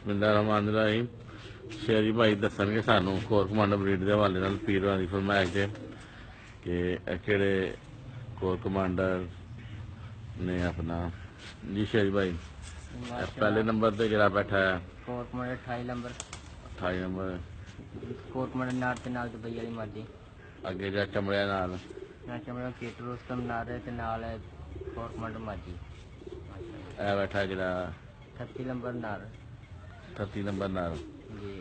ਬਿਸਮਿल्लाहिर्रहमानिर्रहीम शेरी भाई दसणगे सानू core commander breed के हवाले नाल पीरां दी फरमाइश है कि किहड़े कोर कमांडर ने अपना जी शेरी भाई पहले नंबर पे जरा बैठा है core commander 28 number core commander नार ते नाल दुबई वाली मर्जी अगे जा चमड़िया नाल चमड़ा केटर उस्तम नार ते नाल कोर कमांडर मर्जी ए बैठा जरा 30 नंबर नार 30 नंबर नाल जी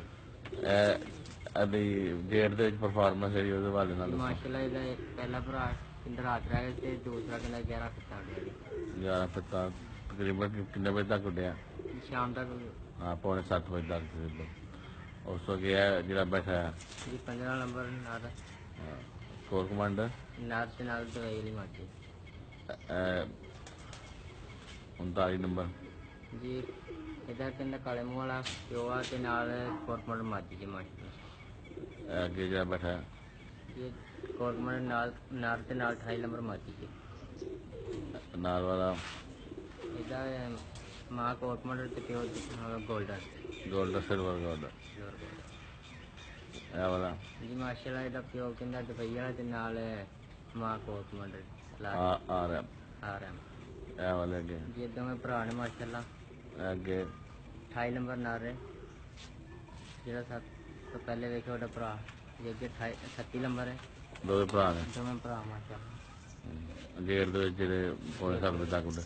अभी डेट दे परफॉर्मेंस है ਉਹਦੇ ਵਾਲੇ ਨਾਲ माशाल्लाह ਇਹਦਾ ਪਹਿਲਾ ਭਰਾ ਕਿੰਦਰ ਰਾਤ ਰਹਿ ਗਿਆ ਤੇ ਦੂਸਰਾ ਕਿੰਨਾ 11 ਫਿੱਟਾ ਉੱਡਿਆ ਜੀ 11 ਫਿੱਟਾ ਤਕਰੀਬਨ ਕਿੰਨੇ ਵਜੇ ਤੱਕ ਉੱਡਿਆ ਸ਼ਾਮ ਤੱਕ हाँ 6:45 बजे तक तकरीबन उस वक्त गया जरा बैठा है जी 15 नंबर नार कोर कमांडर नार से नाल दवाई वाली मर्जी 39 नंबर जी ਇਹਦਾ ਕਹਿੰਦਾ ਕਾਲੇ ਮੂੰਹ ਵਾਲਾ ਪਿਓ ਆ ਤੇ ਨਾਲ ਕੋਰ ਕਮਾਂਡਰ ਮਰਜੀ ਜੀ ਮਾਸ਼ਾਅੱਲਾ ਅੱਗੇ ਜਿਹੜਾ ਬੈਠਾ ਹੈ ਇਹ ਕੋਰ ਕਮਾਂਡਰ ਨਾਰ ਤੇ ਨਾਲ 28 ਨੰਬਰ ਮਰਜੀ ਜੀ ਨਾਲ ਵਾਲਾ ਇਹਦਾ ਮਾਂ ਕੋਰ ਕਮਾਂਡਰ ਤੇ ਪਿਓ ਗੋਲਡਨ ਸਿਲਵਰ ਗੋਲਡਨ ਇਹ ਵਾਲਾ ਜੀ ਮਾਸ਼ਾਅੱਲਾ ਇਹਦਾ ਪਿਓ ਕਹਿੰਦਾ ਦੁਬਈ ਵਾਲਾ ਤੇ ਨਾਲ ਮਾਂ ਕੋਰ ਕਮਾਂਡਰ ਆ ਰਿਹਾ ਇਹ ਵਾਲੇ ਅੱਗੇ ਜੀ ਦੋਵੇਂ ਭਰਾ ਨੇ ਮਾਸ਼ਾਅੱਲਾ ਅੱਗੇ 28 ਨੰਬਰ ਨਾਰ ਹੈ ਜਿਹੜਾ ਸਭ ਤੋਂ ਪਹਿਲੇ ਵੇਖਿਆ ਉਹਦਾ ਭਰਾ ਜੀ ਅੱਗੇ 36 ਨੰਬਰ ਹੈ ਦੋਵੇਂ ਭਰਾ ਨੇ ਦੋਵੇਂ ਭਰਾ ਮਾਸ਼ਾਅੱਲਾ ਗੇਟ ਦੇ ਵਿੱਚ ਜਿਹੜੇ 7:30 ਵਜੇ ਤੱਕ ਉੱਡੇ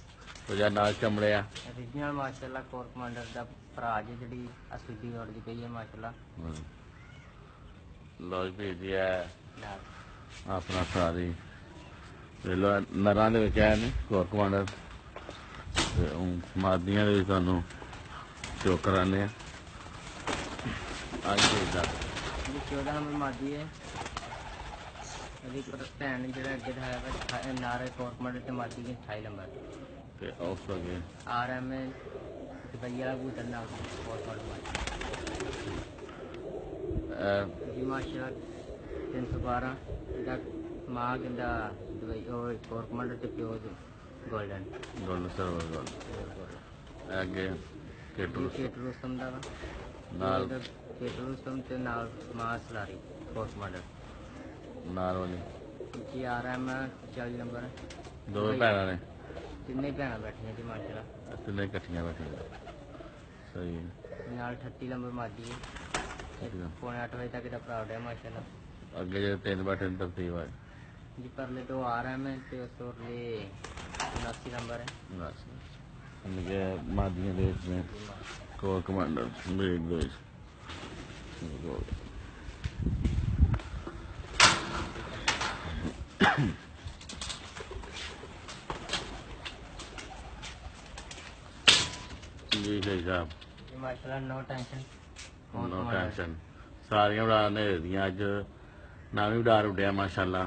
ਤੇ ਜਾਂ ਨਾਲ ਚਮੜੇ ਆ ਰੀਜਨਲ ਮਾਸ਼ਾਅੱਲਾ ਕੋਰ ਕਮਾਂਡਰ ਦਾ ਭਰਾ ਜੀ ਜਿਹੜੀ ਅਸਲੀ ਉੜਦੀ ਪਈ ਹੈ ਮਾਸ਼ਾਅੱਲਾ ਲੋ ਭੇਜੀ ਹੈ ਆਪਣਾ ਭਰਾ ਦੀ ਵੇਲੋ ਨਰਾਂ ਦੇ ਵਿੱਚ ਆਏ ਨੇ ਕੋਰ ਕਮਾਂਡਰ ਤੇ ਮਾਦੀਆਂ ਦੇ ਵਿੱਚ ਤੁਹਾਨੂੰ ਸ਼ੋ ਕਰਾਉਂਦੇ ਆ ਅੱਜ ਭੇਜਦਾ 14 ਨੰਬਰ ਮਾਦੀ ਹੈ ਇਹਦੀ ਭੈਣ ਜਿਹੜਾ ਅੱਗੇ ਦਾ ਹੈ ਨਾਰੇ ਕੋਰ ਕਮਾਂਡਰ ਤੇ ਮਾਦੀ ਦੀ 28 ਨੰਬਰ ਤੇ ਉਸ ਵਗੇ RM ਦੁਬਈ ਵਾਲਾ ਕਬੂਤਰ ਨਾਲ ਕੋਰ ਕਮਾਂਡਰ ਜੀ ਮਾਸ਼ਾਅੱਲਾ 312 ਇਹਦਾ ਮਾਂ ਕਹਿੰਦਾ ਦੁਬਈ ਉਹ ਕੋਰ ਕਮਾਂਡਰ ਤੇ ਪਿਓ ਗੋਲਡਨ ਸਿਲਵਰ ਗੋਲਡ ਅੱਗੇ ਕੇਟਰ ਉਸਤਮ ਦਾ ਨਾਲ ਕੇਟਰ ਉਸਤਮ ਤੇ ਨਾਲ ਮਾਂ ਸਲਾਰੀ ਕੋਰ ਕਮਾਂਡਰ ਨਾਲ ਵਾਲੀ ਜੀ RM 40 ਨੰਬਰ ਦੋਵੇਂ ਭੈਣਾਂ ਨੇ ਤਿੰਨੇ ਭੈਣਾਂ ਬੈਠੀਆਂ ਜੀ ਮਾਸ਼ਾਅੱਲਾ ਤਿੰਨੇ ਇਕੱਠੀਆਂ ਬੈਠੀਆਂ ਸਹੀ ਨਾਲ 38 ਨੰਬਰ ਮਾਦੀ ਹੈ 8:30 ਵਜੇ ਤੱਕ ਦਾ ਭਰਾ ਉੱਡਿਆ ਮਾਸ਼ਾਅੱਲਾ ਅੱਗੇ ਜਿਹੜੇ ਤਿੰਨ ਬੈਠੇ ਨੇ ਤਰਤੀਬ ਆ ਜੀ ਪਰਲੇ ਤੋਂ RM ਹੈ ਤੇ ਉਸ ਤੋਂ ਅਗਲੇ 79 ਨੰਬਰ ਹੈ ਬਸ ਅੱਗੇ ਮਾਦੀਆਂ ਦੇ ਵਿੱਚ ਨੇ ਕੋਰ ਕਮਾਂਡਰ ਬਰੀਡ ਦੇ ਵਿੱਚ जी सही साहब माशाल्लाह नो टेंशन सारियां उड़ा ने दियां अज ना भी उडार उड्या माशाल्लाह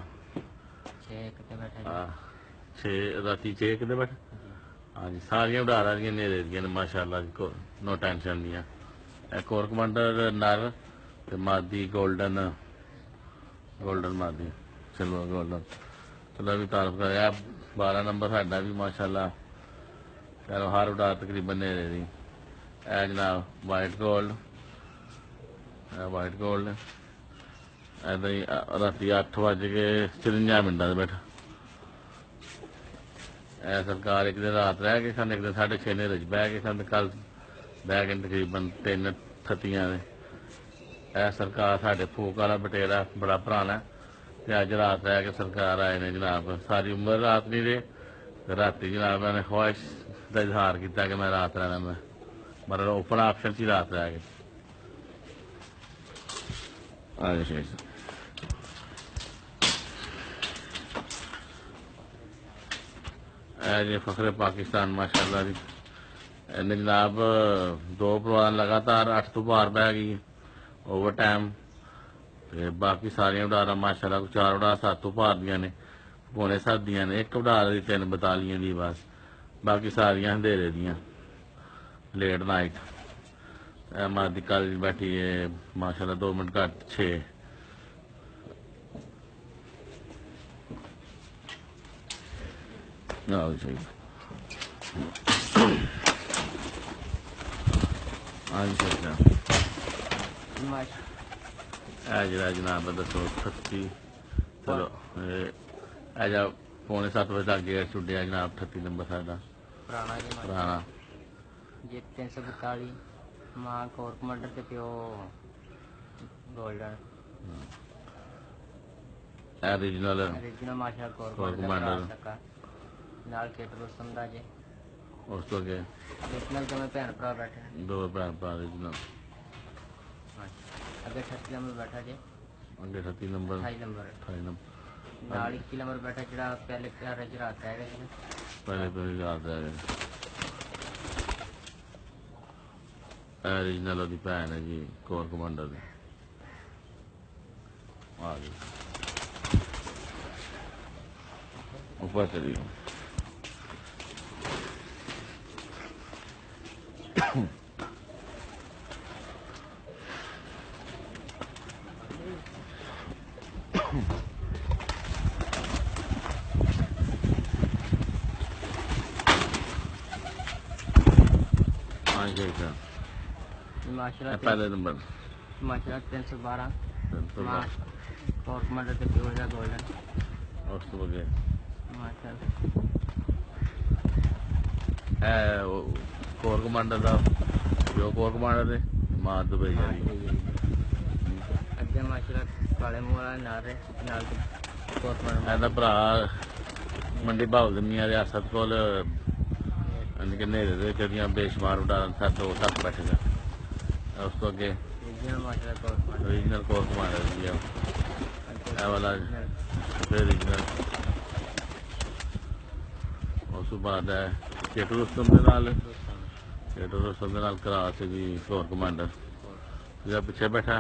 6 राती 6 किते बैठे हाँ जी सारियां उडार दियां नेरे दियां माशाल्लाह नो टेंशन दियां कोर कमांडर नर ते मादी गोल्डन मादी सिल्वर गोल्डन चलो भी तारफ कर 12 नंबर साडा भी माशाल्लाह चलो हर उड़ा तकरीबन नेरे दी ए जनाब वाइट गोल्ड ऐदा ही राती 8:54 बैठा ए सरकार एक दिन रात रह गए सन एक दिन 6:30 नेरे बह गए सन कल बह गए तकरीबन 3 थत्तियां ने ए सरकार साढ़े फूक वाला बटेरा बड़ा पुराना ते अज रात रह के सरकार आए ने जनाब सारी उम्र रात नहीं रहे राती जनाब ने ख्वाहिश का इजहार किया कि मैं रात रहना मैं मतलब ओपन ऑप्शन से रात रह गए जी फखरे पाकिस्तान माशाल्लाह जी इन्हें जनाब 2 परवान लगातार 8 तो पार बह गई ओवर टाइम ते बाकी सारिया उड़ारा माशाल्लाह 4 उड़ार 7 तो पार दियां ने 6:45 दियां ने 1 उड़ार दी 3:42 दी बस बाकी सारिया अंधेरे दियां लेट नाइट मादी कल बैठी है माशाल्लाह 2 मिनट घट 6 हाँ जी सर हिमाचल जरा जनाब दसो 38 चलो जा 6:45 बजे तक गेट छुट्टिया जनाब 38 नंबर साडा पुराना जी पुराना जी 342 मां कोर कमांडर ते प्यो गोल्डन ओरिजिनल ओरिजिनल माशा कोर कोर कमांडर कमांडर नाल केट रुस्तम दा जी उस तो अगे ओरिजिनल तो मैं भैन भरा बैठे हैं। दो भैन भरा ओरिजिनल अगे 38 नंबर बैठा जी अगे 38 नंबर 28 नंबर 28 नंबर नाल 21 नंबर बैठा जरा पहले प्यारे च रात है पहले तो याद है ओरिजिनल ओदी भैन है जी कोर कमांडर दी आ गई ऊपर चली हिमाचल पहले नंबर हिमाचल 312 तो मां कोर कमांडर ते प्यो दा गोल्डन उस तो अगे हिमाचल कोर कमांडर का जो कोर कमांडर ने मां दुबई वाली अगे हिमाचल काले मूंह वाला नारे नाल कोर कमांडर ਇਹਦਾ ਭਰਾ ਮੰਡੀ ਭਾਵ ਦੇ ਮੀਆਂ ਰਿਆਸਤ ਕੋਲ ਹਨੇਰੇ ਦੇ ਜਿਹੜੀਆਂ ਬੇਸ਼ੁਮਾਰ ਉਡਾਰਨ ਸਰ ਦੋ ਤੱਕ ਬੈਠ ਗਿਆ ਉਸ ਤੋਂ ਅੱਗੇ ओरिजिनल माशा core commander original core commander ji ਇਹ ਵਾਲਾ ओरिजिनल ਉਸ ਤੋਂ ਬਾਅਦ ਹੈ ਕੇਟੂ ਰੁਸਤਮ ਦੇ ਨਾਲ ਕੇਟੂ ਰੁਸਤਮ ਦੇ ਨਾਲ ਕਰਾ ਸੀਗੀ ਕੋਰ ਕਮਾਂਡਰ ਜਿਹੜਾ ਪਿੱਛੇ ਬੈਠਾ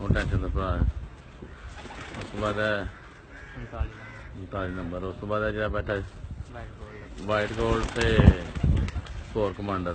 ਉਹ ਟੈਂਸ਼ਨ ਦਾ ਭਰਾ ਹੈ ਉਸ ਤੋਂ ਬਾਅਦ ਹੈ 39 ਨੰਬਰ ਉਸ ਤੋਂ ਬਾਅਦ ਹੈ ਜਿਹੜਾ ਬੈਠਾ वाइट गोल्ड ਵਾਈਟ ਗੋਲਡ ਤੇ ਕੋਰ ਕਮਾਂਡਰ